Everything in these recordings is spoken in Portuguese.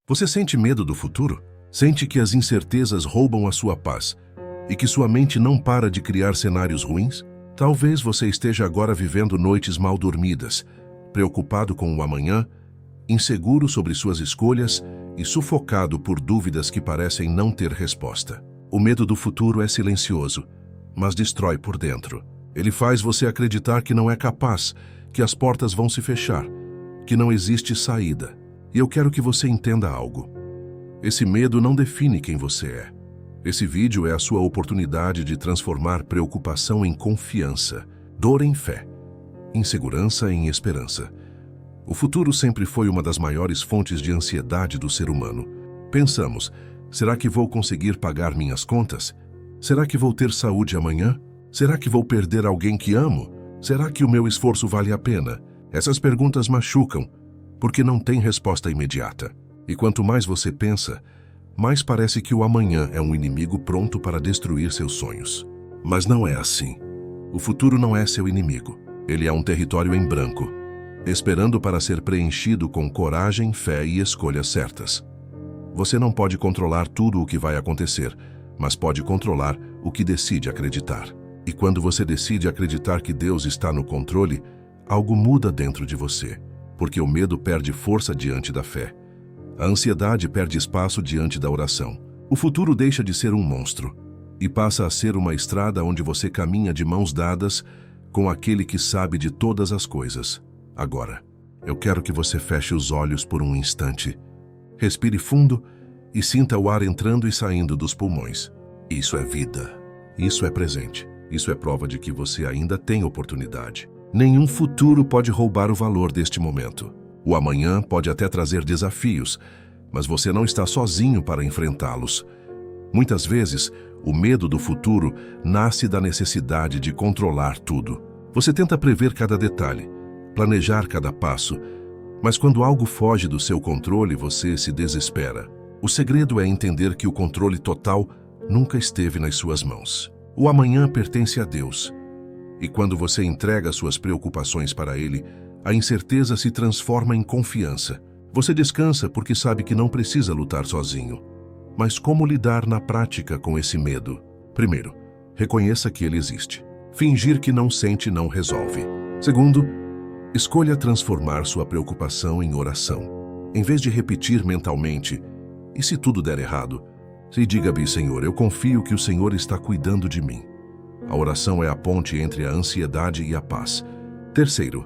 Você sente medo do futuro? Sente que as incertezas roubam a sua paz e que sua mente não para de criar cenários ruins? Talvez você esteja agora vivendo noites mal dormidas, preocupado com o amanhã, inseguro sobre suas escolhas e sufocado por dúvidas que parecem não ter resposta. O medo do futuro é silencioso, mas destrói por dentro. Ele faz você acreditar que não é capaz, que as portas vão se fechar, que não existe saída. E eu quero que você entenda algo. Esse medo não define quem você é. Esse vídeo é a sua oportunidade de transformar preocupação em confiança, dor em fé, insegurança em esperança. O futuro sempre foi uma das maiores fontes de ansiedade do ser humano. Pensamos, será que vou conseguir pagar minhas contas? Será que vou ter saúde amanhã? Será que vou perder alguém que amo? Será que o meu esforço vale a pena? Essas perguntas machucam, porque não tem resposta imediata. E quanto mais você pensa, mais parece que o amanhã é um inimigo pronto para destruir seus sonhos. Mas não é assim. O futuro não é seu inimigo. Ele é um território em branco, esperando para ser preenchido com coragem, fé e escolhas certas. Você não pode controlar tudo o que vai acontecer, mas pode controlar o que decide acreditar. E quando você decide acreditar que Deus está no controle, algo muda dentro de você, porque o medo perde força diante da fé. A ansiedade perde espaço diante da oração. O futuro deixa de ser um monstro e passa a ser uma estrada onde você caminha de mãos dadas com aquele que sabe de todas as coisas. Agora, eu quero que você feche os olhos por um instante. Respire fundo e sinta o ar entrando e saindo dos pulmões. Isso é vida. Isso é presente. Isso é prova de que você ainda tem oportunidade. Nenhum futuro pode roubar o valor deste momento. O amanhã pode até trazer desafios, mas você não está sozinho para enfrentá-los. Muitas vezes, o medo do futuro nasce da necessidade de controlar tudo. Você tenta prever cada detalhe, planejar cada passo, mas quando algo foge do seu controle, você se desespera. O segredo é entender que o controle total nunca esteve nas suas mãos. O amanhã pertence a Deus. E quando você entrega suas preocupações para Ele, a incerteza se transforma em confiança. Você descansa porque sabe que não precisa lutar sozinho. Mas como lidar na prática com esse medo? Primeiro, reconheça que ele existe. Fingir que não sente não resolve. Segundo, escolha transformar sua preocupação em oração. Em vez de repetir mentalmente, e se tudo der errado? Se diga-me, Senhor, eu confio que o Senhor está cuidando de mim. A oração é a ponte entre a ansiedade e a paz. Terceiro,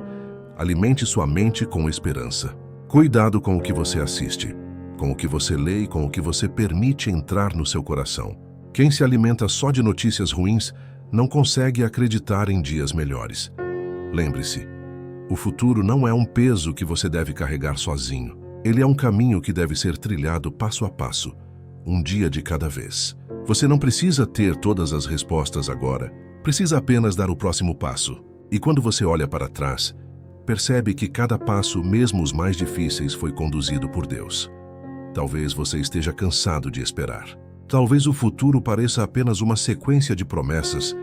alimente sua mente com esperança. Cuidado com o que você assiste, com o que você lê e com o que você permite entrar no seu coração. Quem se alimenta só de notícias ruins não consegue acreditar em dias melhores. Lembre-se, o futuro não é um peso que você deve carregar sozinho. Ele é um caminho que deve ser trilhado passo a passo, um dia de cada vez. Você não precisa ter todas as respostas agora, precisa apenas dar o próximo passo. E quando você olha para trás, percebe que cada passo, mesmo os mais difíceis, foi conduzido por Deus. Talvez você esteja cansado de esperar. Talvez o futuro pareça apenas uma sequência de promessas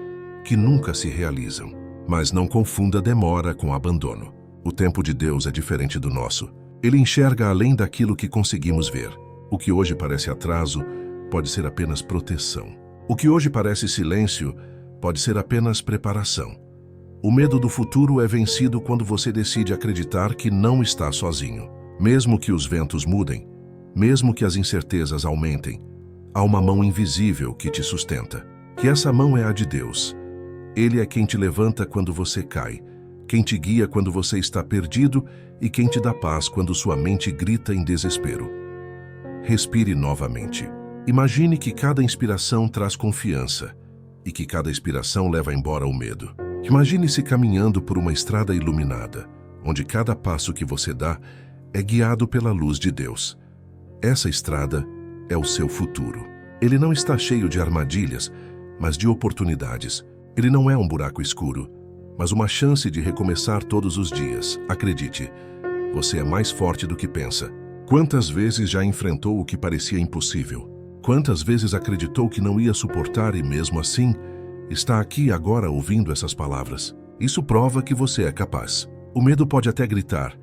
que nunca se realizam. Mas não confunda demora com abandono. O tempo de Deus é diferente do nosso. Ele enxerga além daquilo que conseguimos ver. O que hoje parece atraso pode ser apenas proteção. O que hoje parece silêncio pode ser apenas preparação. O medo do futuro é vencido quando você decide acreditar que não está sozinho. Mesmo que os ventos mudem, mesmo que as incertezas aumentem, há uma mão invisível que te sustenta. Que essa mão é a de Deus. Ele é quem te levanta quando você cai, quem te guia quando você está perdido e quem te dá paz quando sua mente grita em desespero. Respire novamente. Imagine que cada inspiração traz confiança e que cada expiração leva embora o medo. Imagine-se caminhando por uma estrada iluminada, onde cada passo que você dá é guiado pela luz de Deus. Essa estrada é o seu futuro. Ele não está cheio de armadilhas, mas de oportunidades. Ele não é um buraco escuro, mas uma chance de recomeçar todos os dias. Acredite, você é mais forte do que pensa. Quantas vezes já enfrentou o que parecia impossível? Quantas vezes acreditou que não ia suportar e mesmo assim está aqui agora ouvindo essas palavras? Isso prova que você é capaz. O medo pode até gritar,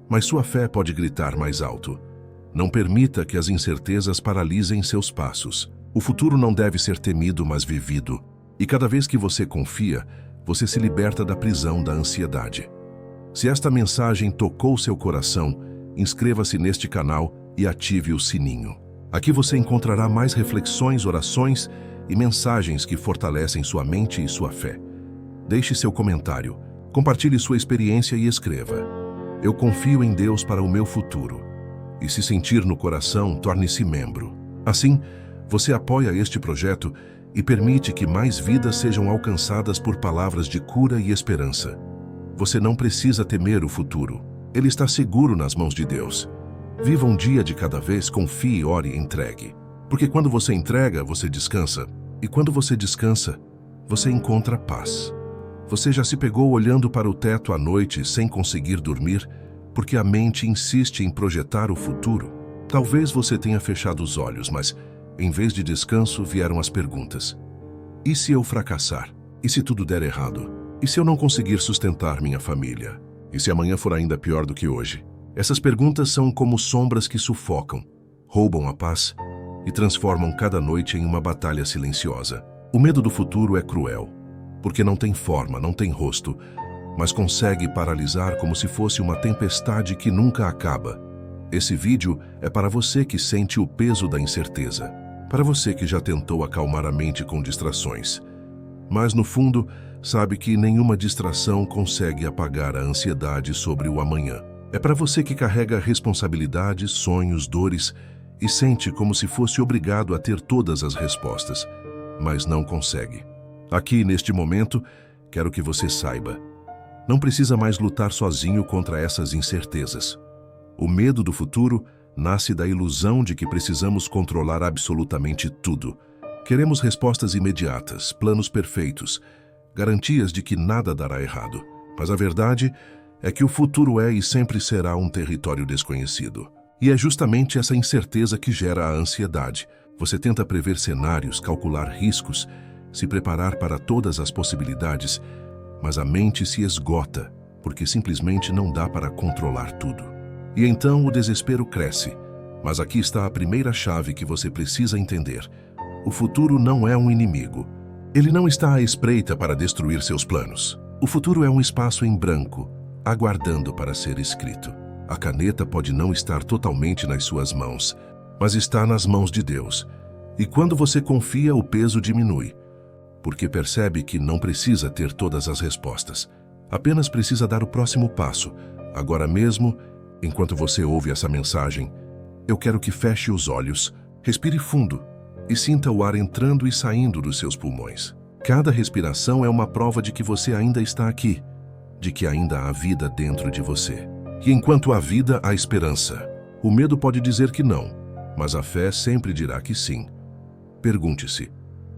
mas sua fé pode gritar mais alto. Não permita que as incertezas paralisem seus passos. O futuro não deve ser temido, mas vivido. E cada vez que você confia, você se liberta da prisão da ansiedade. Se esta mensagem tocou seu coração, inscreva-se neste canal e ative o sininho. Aqui você encontrará mais reflexões, orações e mensagens que fortalecem sua mente e sua fé. Deixe seu comentário, compartilhe sua experiência e escreva: eu confio em Deus para o meu futuro. E se sentir no coração, torne-se membro. Assim, você apoia este projeto e permite que mais vidas sejam alcançadas por palavras de cura e esperança. Você não precisa temer o futuro. Ele está seguro nas mãos de Deus. Viva um dia de cada vez, confie, ore e entregue. Porque quando você entrega, você descansa. E quando você descansa, você encontra paz. Você já se pegou olhando para o teto à noite sem conseguir dormir, porque a mente insiste em projetar o futuro? Talvez você tenha fechado os olhos, mas, em vez de descanso, vieram as perguntas. E se eu fracassar? E se tudo der errado? E se eu não conseguir sustentar minha família? E se amanhã for ainda pior do que hoje? Essas perguntas são como sombras que sufocam, roubam a paz e transformam cada noite em uma batalha silenciosa. O medo do futuro é cruel, porque não tem forma, não tem rosto, mas consegue paralisar como se fosse uma tempestade que nunca acaba. Esse vídeo é para você que sente o peso da incerteza, para você que já tentou acalmar a mente com distrações, mas no fundo sabe que nenhuma distração consegue apagar a ansiedade sobre o amanhã. É para você que carrega responsabilidades, sonhos, dores e sente como se fosse obrigado a ter todas as respostas, mas não consegue. Aqui, neste momento, quero que você saiba: não precisa mais lutar sozinho contra essas incertezas. O medo do futuro nasce da ilusão de que precisamos controlar absolutamente tudo. Queremos respostas imediatas, planos perfeitos, garantias de que nada dará errado. Mas a verdade é que o futuro é e sempre será um território desconhecido. E é justamente essa incerteza que gera a ansiedade. Você tenta prever cenários, calcular riscos, se preparar para todas as possibilidades, mas a mente se esgota, porque simplesmente não dá para controlar tudo. E então o desespero cresce. Mas aqui está a primeira chave que você precisa entender. O futuro não é um inimigo. Ele não está à espreita para destruir seus planos. O futuro é um espaço em branco, aguardando para ser escrito. A caneta pode não estar totalmente nas suas mãos, mas está nas mãos de Deus. E quando você confia, o peso diminui, porque percebe que não precisa ter todas as respostas. Apenas precisa dar o próximo passo. Agora mesmo, enquanto você ouve essa mensagem, eu quero que feche os olhos, respire fundo e sinta o ar entrando e saindo dos seus pulmões. Cada respiração é uma prova de que você ainda está aqui, de que ainda há vida dentro de você. E enquanto há vida, há esperança. O medo pode dizer que não, mas a fé sempre dirá que sim. Pergunte-se: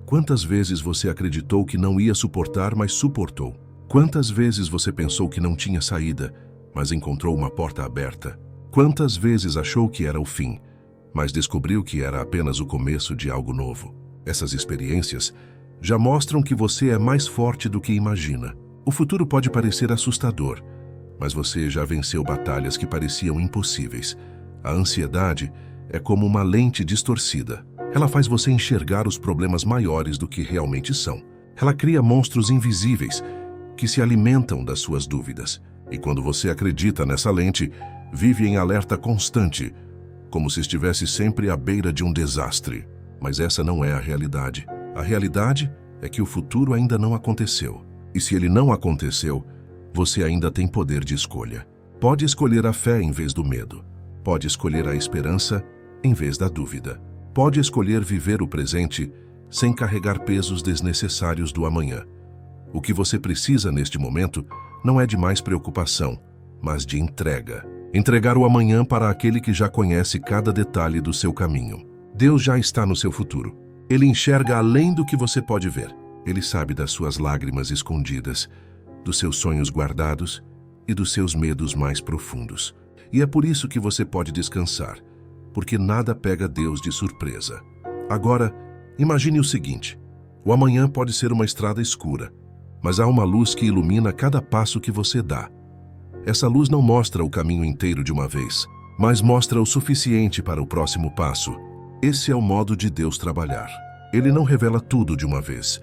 quantas vezes você acreditou que não ia suportar, mas suportou? Quantas vezes você pensou que não tinha saída, mas encontrou uma porta aberta? Quantas vezes achou que era o fim, mas descobriu que era apenas o começo de algo novo? Essas experiências já mostram que você é mais forte do que imagina. O futuro pode parecer assustador, mas você já venceu batalhas que pareciam impossíveis. A ansiedade é como uma lente distorcida. Ela faz você enxergar os problemas maiores do que realmente são. Ela cria monstros invisíveis que se alimentam das suas dúvidas. E quando você acredita nessa lente, vive em alerta constante, como se estivesse sempre à beira de um desastre. Mas essa não é a realidade. A realidade é que o futuro ainda não aconteceu. E se ele não aconteceu, você ainda tem poder de escolha. Pode escolher a fé em vez do medo. Pode escolher a esperança em vez da dúvida. Pode escolher viver o presente sem carregar pesos desnecessários do amanhã. O que você precisa neste momento não é de mais preocupação, mas de entrega. Entregar o amanhã para aquele que já conhece cada detalhe do seu caminho. Deus já está no seu futuro. Ele enxerga além do que você pode ver. Ele sabe das suas lágrimas escondidas, dos seus sonhos guardados e dos seus medos mais profundos. E é por isso que você pode descansar, porque nada pega Deus de surpresa. Agora, imagine o seguinte: o amanhã pode ser uma estrada escura, mas há uma luz que ilumina cada passo que você dá. Essa luz não mostra o caminho inteiro de uma vez, mas mostra o suficiente para o próximo passo. Esse é o modo de Deus trabalhar. Ele não revela tudo de uma vez,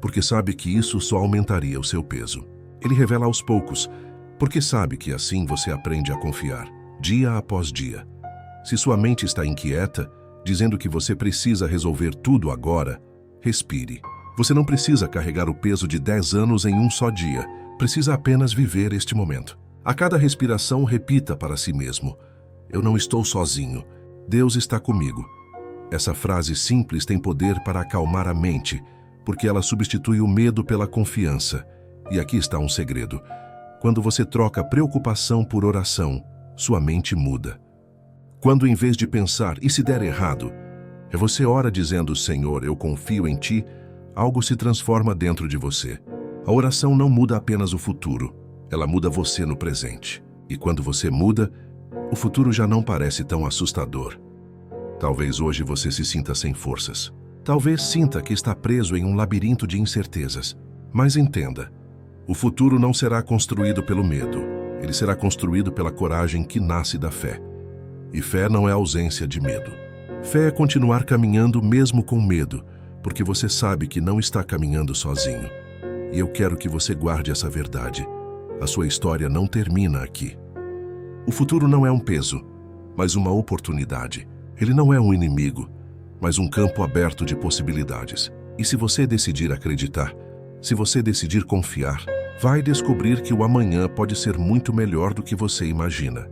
porque sabe que isso só aumentaria o seu peso. Ele revela aos poucos, porque sabe que assim você aprende a confiar, dia após dia. Se sua mente está inquieta, dizendo que você precisa resolver tudo agora, respire. Você não precisa carregar o peso de 10 anos em um só dia. Precisa apenas viver este momento. A cada respiração, repita para si mesmo: eu não estou sozinho. Deus está comigo. Essa frase simples tem poder para acalmar a mente, porque ela substitui o medo pela confiança. E aqui está um segredo. Quando você troca preocupação por oração, sua mente muda. Quando, em vez de pensar, e se der errado, você ora dizendo: Senhor, eu confio em Ti, algo se transforma dentro de você. A oração não muda apenas o futuro, ela muda você no presente. E quando você muda, o futuro já não parece tão assustador. Talvez hoje você se sinta sem forças. Talvez sinta que está preso em um labirinto de incertezas. Mas entenda, o futuro não será construído pelo medo. Ele será construído pela coragem que nasce da fé. E fé não é ausência de medo. Fé é continuar caminhando mesmo com medo, porque você sabe que não está caminhando sozinho. E eu quero que você guarde essa verdade. A sua história não termina aqui. O futuro não é um peso, mas uma oportunidade. Ele não é um inimigo, mas um campo aberto de possibilidades. E se você decidir acreditar, se você decidir confiar, vai descobrir que o amanhã pode ser muito melhor do que você imagina.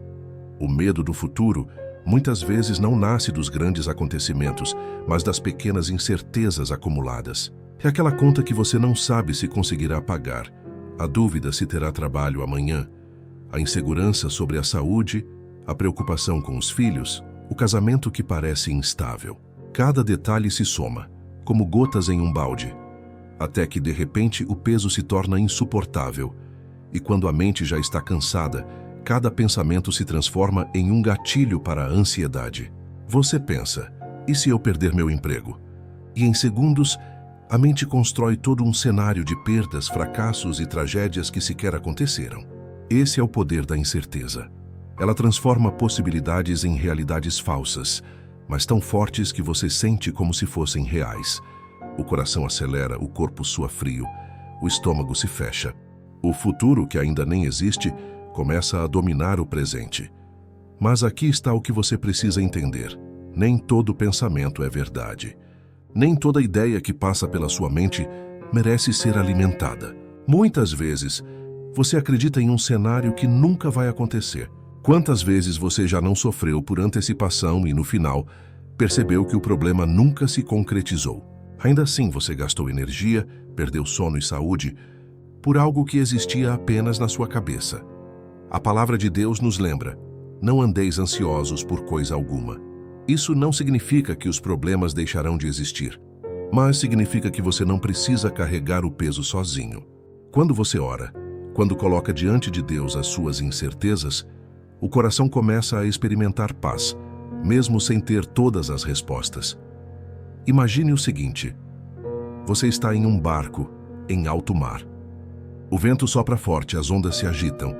O medo do futuro muitas vezes não nasce dos grandes acontecimentos, mas das pequenas incertezas acumuladas. É aquela conta que você não sabe se conseguirá pagar, a dúvida se terá trabalho amanhã, a insegurança sobre a saúde, a preocupação com os filhos, o casamento que parece instável. Cada detalhe se soma, como gotas em um balde, até que de repente o peso se torna insuportável. E quando a mente já está cansada, cada pensamento se transforma em um gatilho para a ansiedade. Você pensa: e se eu perder meu emprego? E em segundos, a mente constrói todo um cenário de perdas, fracassos e tragédias que sequer aconteceram. Esse é o poder da incerteza. Ela transforma possibilidades em realidades falsas, mas tão fortes que você sente como se fossem reais. O coração acelera, o corpo sua frio, o estômago se fecha. O futuro, que ainda nem existe, começa a dominar o presente. Mas aqui está o que você precisa entender. Nem todo pensamento é verdade. Nem toda ideia que passa pela sua mente merece ser alimentada. Muitas vezes, você acredita em um cenário que nunca vai acontecer. Quantas vezes você já não sofreu por antecipação e, no final, percebeu que o problema nunca se concretizou? Ainda assim, você gastou energia, perdeu sono e saúde, por algo que existia apenas na sua cabeça. A palavra de Deus nos lembra: não andeis ansiosos por coisa alguma. Isso não significa que os problemas deixarão de existir, mas significa que você não precisa carregar o peso sozinho. Quando você ora, quando coloca diante de Deus as suas incertezas, o coração começa a experimentar paz, mesmo sem ter todas as respostas. Imagine o seguinte: você está em um barco, em alto mar. O vento sopra forte, as ondas se agitam,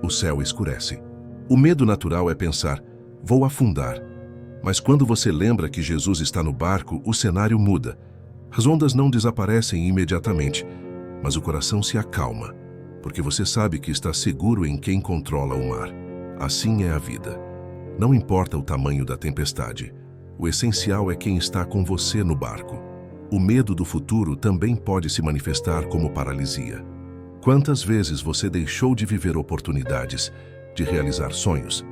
o céu escurece. O medo natural é pensar: vou afundar. Mas quando você lembra que Jesus está no barco, o cenário muda. As ondas não desaparecem imediatamente, mas o coração se acalma, porque você sabe que está seguro em quem controla o mar. Assim é a vida. Não importa o tamanho da tempestade, o essencial é quem está com você no barco. O medo do futuro também pode se manifestar como paralisia. Quantas vezes você deixou de viver oportunidades, de realizar sonhos,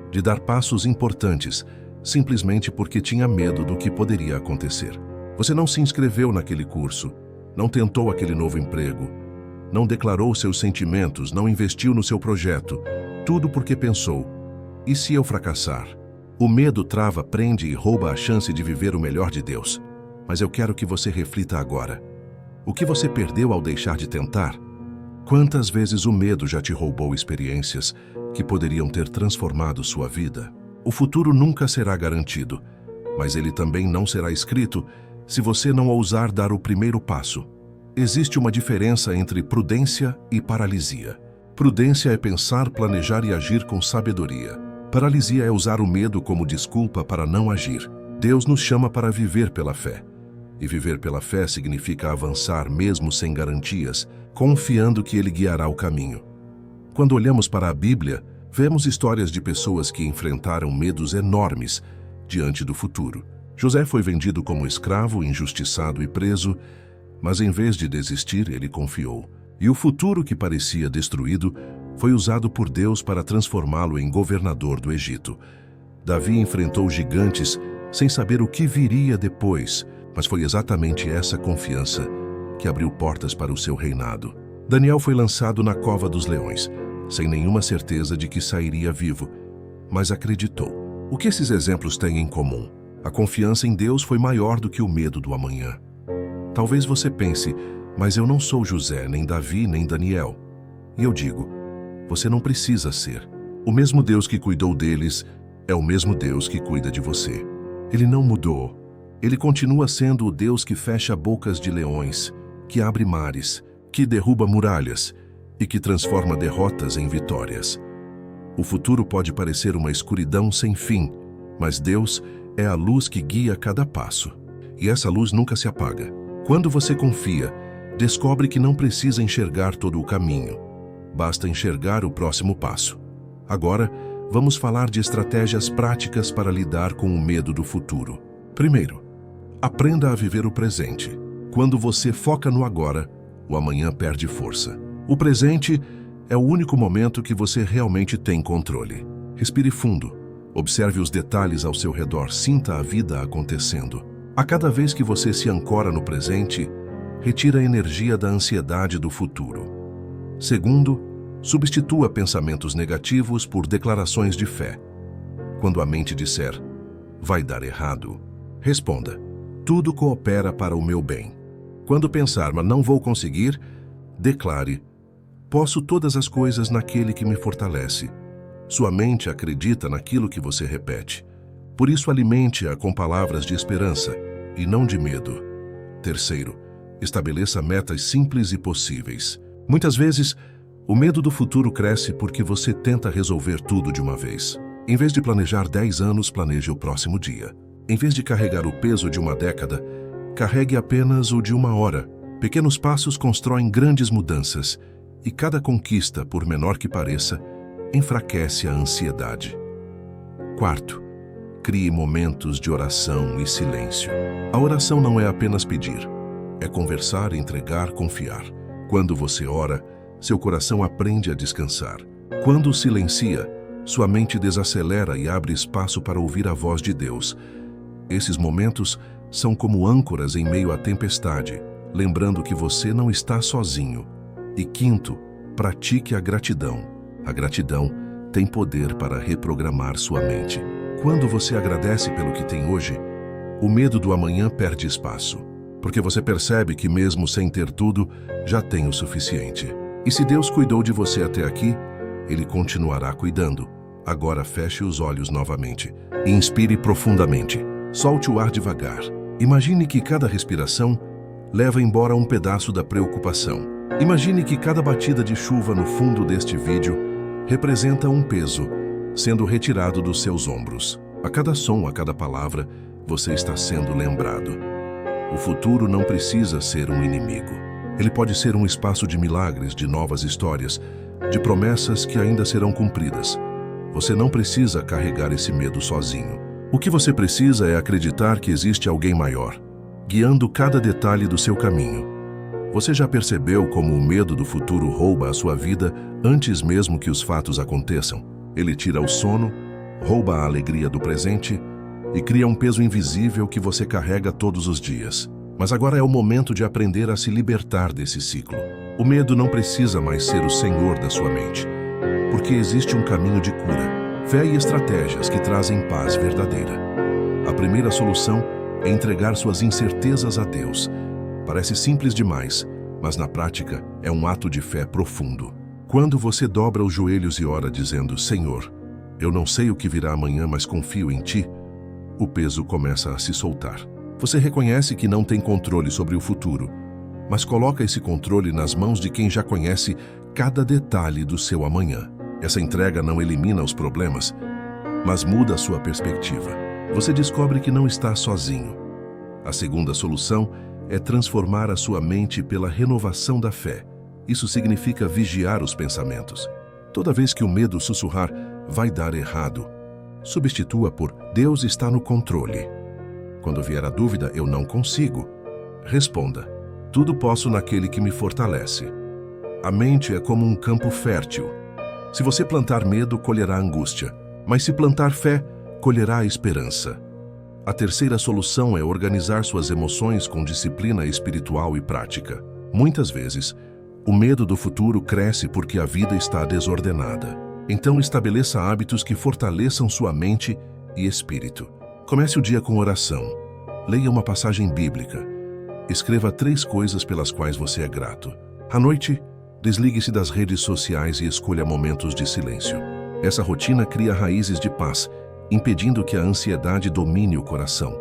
de dar passos importantes, simplesmente porque tinha medo do que poderia acontecer? Você não se inscreveu naquele curso, não tentou aquele novo emprego, não declarou seus sentimentos, não investiu no seu projeto, tudo porque pensou: e se eu fracassar? O medo trava, prende e rouba a chance de viver o melhor de Deus. Mas eu quero que você reflita agora. O que você perdeu ao deixar de tentar? Quantas vezes o medo já te roubou experiências que poderiam ter transformado sua vida? O futuro nunca será garantido, mas ele também não será escrito se você não ousar dar o primeiro passo. Existe uma diferença entre prudência e paralisia. Prudência é pensar, planejar e agir com sabedoria. Paralisia é usar o medo como desculpa para não agir. Deus nos chama para viver pela fé. E viver pela fé significa avançar mesmo sem garantias, confiando que Ele guiará o caminho. Quando olhamos para a Bíblia, vemos histórias de pessoas que enfrentaram medos enormes diante do futuro. José foi vendido como escravo, injustiçado e preso, mas em vez de desistir, ele confiou. E o futuro que parecia destruído foi usado por Deus para transformá-lo em governador do Egito. Davi enfrentou gigantes sem saber o que viria depois, mas foi exatamente essa confiança que abriu portas para o seu reinado. Daniel foi lançado na cova dos leões, sem nenhuma certeza de que sairia vivo, mas acreditou. O que esses exemplos têm em comum? A confiança em Deus foi maior do que o medo do amanhã. Talvez você pense, mas eu não sou José, nem Davi, nem Daniel. E eu digo, você não precisa ser. O mesmo Deus que cuidou deles é o mesmo Deus que cuida de você. Ele não mudou. Ele continua sendo o Deus que fecha bocas de leões, que abre mares, que derruba muralhas e que transforma derrotas em vitórias. O futuro pode parecer uma escuridão sem fim, mas Deus é a luz que guia cada passo. E essa luz nunca se apaga. Quando você confia, descobre que não precisa enxergar todo o caminho. Basta enxergar o próximo passo. Agora, vamos falar de estratégias práticas para lidar com o medo do futuro. Primeiro, aprenda a viver o presente. Quando você foca no agora, o amanhã perde força. O presente é o único momento que você realmente tem controle. Respire fundo. Observe os detalhes ao seu redor. Sinta a vida acontecendo. A cada vez que você se ancora no presente, retira a energia da ansiedade do futuro. Segundo, substitua pensamentos negativos por declarações de fé. Quando a mente disser, vai dar errado, responda, tudo coopera para o meu bem. Quando pensar, mas não vou conseguir, declare, posso todas as coisas naquele que me fortalece. Sua mente acredita naquilo que você repete. Por isso, alimente-a com palavras de esperança e não de medo. Terceiro, estabeleça metas simples e possíveis. Muitas vezes, o medo do futuro cresce porque você tenta resolver tudo de uma vez. Em vez de planejar 10 anos, planeje o próximo dia. Em vez de carregar o peso de uma década, carregue apenas o de uma hora. Pequenos passos constroem grandes mudanças e cada conquista, por menor que pareça, enfraquece a ansiedade. Quarto, crie momentos de oração e silêncio. A oração não é apenas pedir, é conversar, entregar, confiar. Quando você ora, seu coração aprende a descansar. Quando silencia, sua mente desacelera e abre espaço para ouvir a voz de Deus. Esses momentos são como âncoras em meio à tempestade, lembrando que você não está sozinho. E quinto, pratique a gratidão. A gratidão tem poder para reprogramar sua mente. Quando você agradece pelo que tem hoje, o medo do amanhã perde espaço, porque você percebe que mesmo sem ter tudo, já tem o suficiente. E se Deus cuidou de você até aqui, Ele continuará cuidando. Agora feche os olhos novamente e inspire profundamente. Solte o ar devagar. Imagine que cada respiração leva embora um pedaço da preocupação. Imagine que cada batida de chuva no fundo deste vídeo representa um peso sendo retirado dos seus ombros. A cada som, a cada palavra, você está sendo lembrado. O futuro não precisa ser um inimigo. Ele pode ser um espaço de milagres, de novas histórias, de promessas que ainda serão cumpridas. Você não precisa carregar esse medo sozinho. O que você precisa é acreditar que existe alguém maior, guiando cada detalhe do seu caminho. Você já percebeu como o medo do futuro rouba a sua vida antes mesmo que os fatos aconteçam? Ele tira o sono, rouba a alegria do presente e cria um peso invisível que você carrega todos os dias. Mas agora é o momento de aprender a se libertar desse ciclo. O medo não precisa mais ser o senhor da sua mente, porque existe um caminho de cura, fé e estratégias que trazem paz verdadeira. A primeira solução é entregar suas incertezas a Deus. Parece simples demais, mas na prática é um ato de fé profundo. Quando você dobra os joelhos e ora dizendo, Senhor, eu não sei o que virá amanhã, mas confio em Ti, o peso começa a se soltar. Você reconhece que não tem controle sobre o futuro, mas coloca esse controle nas mãos de quem já conhece cada detalhe do seu amanhã. Essa entrega não elimina os problemas, mas muda a sua perspectiva. Você descobre que não está sozinho. A segunda solução é transformar a sua mente pela renovação da fé. Isso significa vigiar os pensamentos. Toda vez que o medo sussurrar, vai dar errado, substitua por Deus está no controle. Quando vier a dúvida, eu não consigo, responda, tudo posso naquele que me fortalece. A mente é como um campo fértil. Se você plantar medo, colherá angústia, mas se plantar fé, colherá esperança. A terceira solução é organizar suas emoções com disciplina espiritual e prática. Muitas vezes, o medo do futuro cresce porque a vida está desordenada. Então estabeleça hábitos que fortaleçam sua mente e espírito. Comece o dia com oração. Leia uma passagem bíblica. Escreva 3 coisas pelas quais você é grato. À noite, desligue-se das redes sociais e escolha momentos de silêncio. Essa rotina cria raízes de paz, impedindo que a ansiedade domine o coração.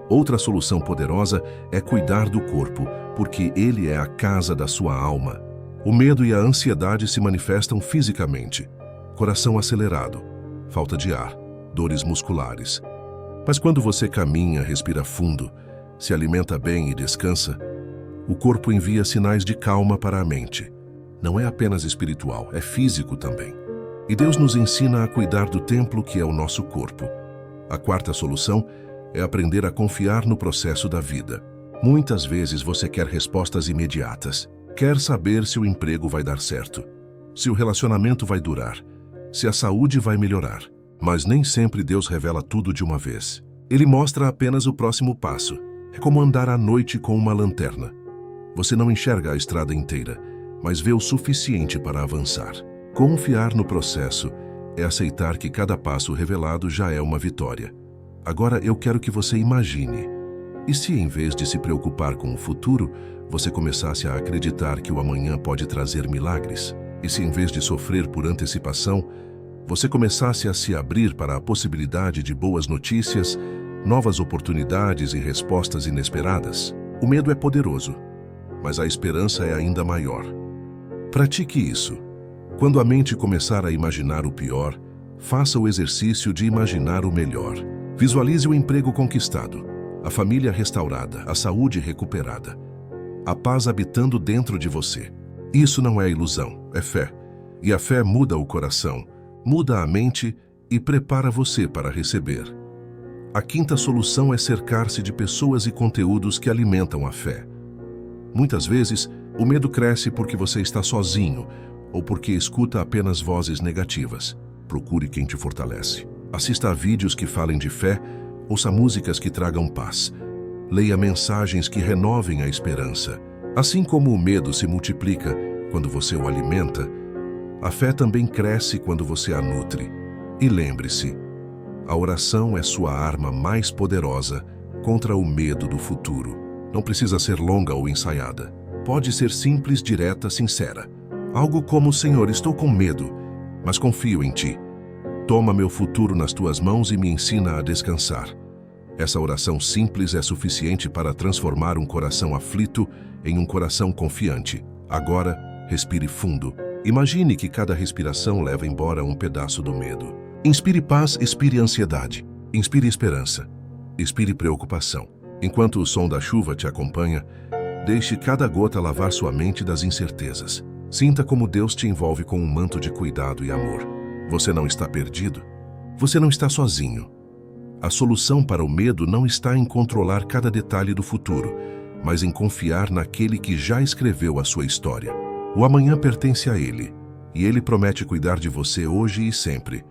Outra solução poderosa é cuidar do corpo, porque ele é a casa da sua alma. O medo e a ansiedade se manifestam fisicamente. Coração acelerado, falta de ar, dores musculares. Mas quando você caminha, respira fundo, se alimenta bem e descansa, o corpo envia sinais de calma para a mente. Não é apenas espiritual, é físico também. E Deus nos ensina a cuidar do templo que é o nosso corpo. A quarta solução é aprender a confiar no processo da vida. Muitas vezes você quer respostas imediatas. Quer saber se o emprego vai dar certo, se o relacionamento vai durar, se a saúde vai melhorar. Mas nem sempre Deus revela tudo de uma vez. Ele mostra apenas o próximo passo. É como andar à noite com uma lanterna. Você não enxerga a estrada inteira, mas vê o suficiente para avançar. Confiar no processo é aceitar que cada passo revelado já é uma vitória. Agora eu quero que você imagine. E se em vez de se preocupar com o futuro, você começasse a acreditar que o amanhã pode trazer milagres? E se em vez de sofrer por antecipação, você começasse a se abrir para a possibilidade de boas notícias, novas oportunidades e respostas inesperadas? O medo é poderoso, mas a esperança é ainda maior. Pratique isso. Quando a mente começar a imaginar o pior, faça o exercício de imaginar o melhor. Visualize o emprego conquistado, a família restaurada, a saúde recuperada, a paz habitando dentro de você. Isso não é ilusão, é fé. E a fé muda o coração, muda a mente e prepara você para receber. A quinta solução é cercar-se de pessoas e conteúdos que alimentam a fé. Muitas vezes, o medo cresce porque você está sozinho ou porque escuta apenas vozes negativas. Procure quem te fortalece. Assista a vídeos que falem de fé, ouça músicas que tragam paz. Leia mensagens que renovem a esperança. Assim como o medo se multiplica quando você o alimenta, a fé também cresce quando você a nutre. E lembre-se, a oração é sua arma mais poderosa contra o medo do futuro. Não precisa ser longa ou ensaiada. Pode ser simples, direta, sincera. Algo como, Senhor, estou com medo, mas confio em Ti. Toma meu futuro nas Tuas mãos e me ensina a descansar. Essa oração simples é suficiente para transformar um coração aflito em um coração confiante. Agora, respire fundo. Imagine que cada respiração leva embora um pedaço do medo. Inspire paz, expire ansiedade. Inspire esperança. Expire preocupação. Enquanto o som da chuva te acompanha, deixe cada gota lavar sua mente das incertezas. Sinta como Deus te envolve com um manto de cuidado e amor. Você não está perdido. Você não está sozinho. A solução para o medo não está em controlar cada detalhe do futuro, mas em confiar naquele que já escreveu a sua história. O amanhã pertence a Ele, e Ele promete cuidar de você hoje e sempre.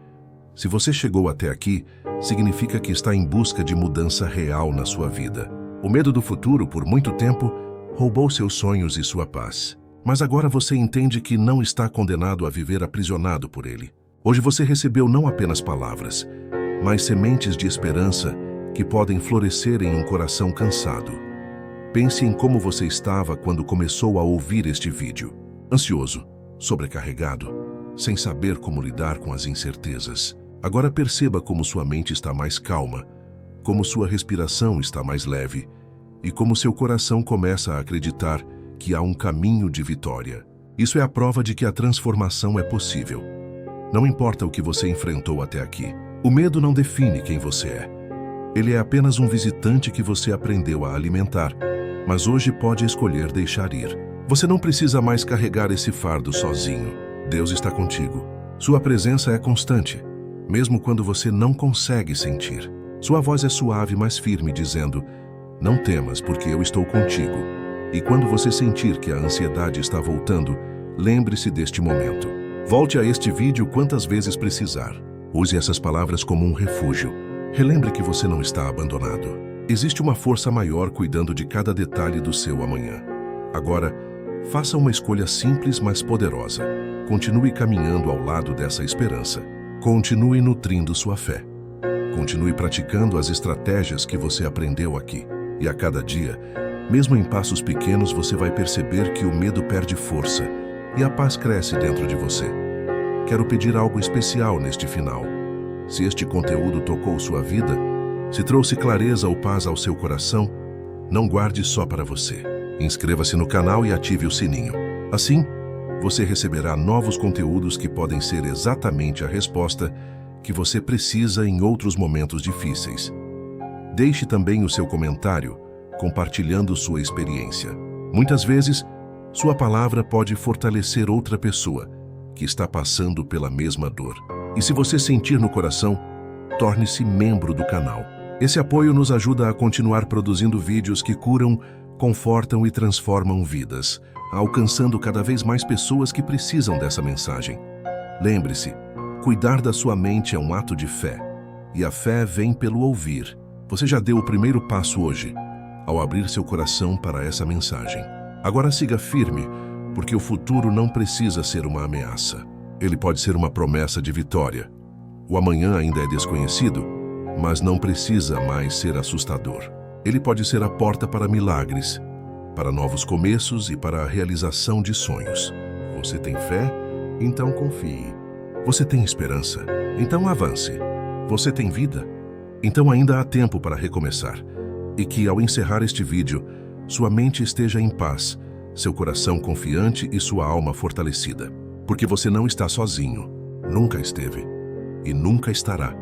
Se você chegou até aqui, significa que está em busca de mudança real na sua vida. O medo do futuro, por muito tempo, roubou seus sonhos e sua paz. Mas agora você entende que não está condenado a viver aprisionado por ele. Hoje você recebeu não apenas palavras, mas sementes de esperança que podem florescer em um coração cansado. Pense em como você estava quando começou a ouvir este vídeo. Ansioso, sobrecarregado, sem saber como lidar com as incertezas. Agora perceba como sua mente está mais calma, como sua respiração está mais leve e como seu coração começa a acreditar que há um caminho de vitória. Isso é a prova de que a transformação é possível. Não importa o que você enfrentou até aqui, O medo não define quem você é. Ele é apenas um visitante que você aprendeu a alimentar, mas hoje pode escolher deixar ir. Você não precisa mais carregar esse fardo sozinho. Deus está contigo. Sua presença é constante, mesmo quando você não consegue sentir. Sua voz é suave, mas firme, dizendo: não temas, porque eu estou contigo. E quando você sentir que a ansiedade está voltando, lembre-se deste momento. Volte a este vídeo quantas vezes precisar. Use essas palavras como um refúgio. Relembre que você não está abandonado. Existe uma força maior cuidando de cada detalhe do seu amanhã. Agora, faça uma escolha simples, mas poderosa. Continue caminhando ao lado dessa esperança. Continue nutrindo sua fé. Continue praticando as estratégias que você aprendeu aqui. E a cada dia, mesmo em passos pequenos, você vai perceber que o medo perde força e a paz cresce dentro de você. Quero pedir algo especial neste final. Se este conteúdo tocou sua vida, se trouxe clareza ou paz ao seu coração, não guarde só para você. Inscreva-se no canal e ative o sininho. Assim, você receberá novos conteúdos que podem ser exatamente a resposta que você precisa em outros momentos difíceis. Deixe também o seu comentário, compartilhando sua experiência. Muitas vezes, sua palavra pode fortalecer outra pessoa que está passando pela mesma dor. E se você sentir no coração, torne-se membro do canal. Esse apoio nos ajuda a continuar produzindo vídeos que curam, confortam e transformam vidas, alcançando cada vez mais pessoas que precisam dessa mensagem. Lembre-se, cuidar da sua mente é um ato de fé, e a fé vem pelo ouvir. Você já deu o primeiro passo hoje, ao abrir seu coração para essa mensagem. Agora siga firme, porque o futuro não precisa ser uma ameaça. Ele pode ser uma promessa de vitória. O amanhã ainda é desconhecido, mas não precisa mais ser assustador. Ele pode ser a porta para milagres, para novos começos e para a realização de sonhos. Você tem fé? Então confie. Você tem esperança? Então avance. Você tem vida? Então ainda há tempo para recomeçar. E que, ao encerrar este vídeo, sua mente esteja em paz, seu coração confiante e sua alma fortalecida. Porque você não está sozinho, nunca esteve e nunca estará.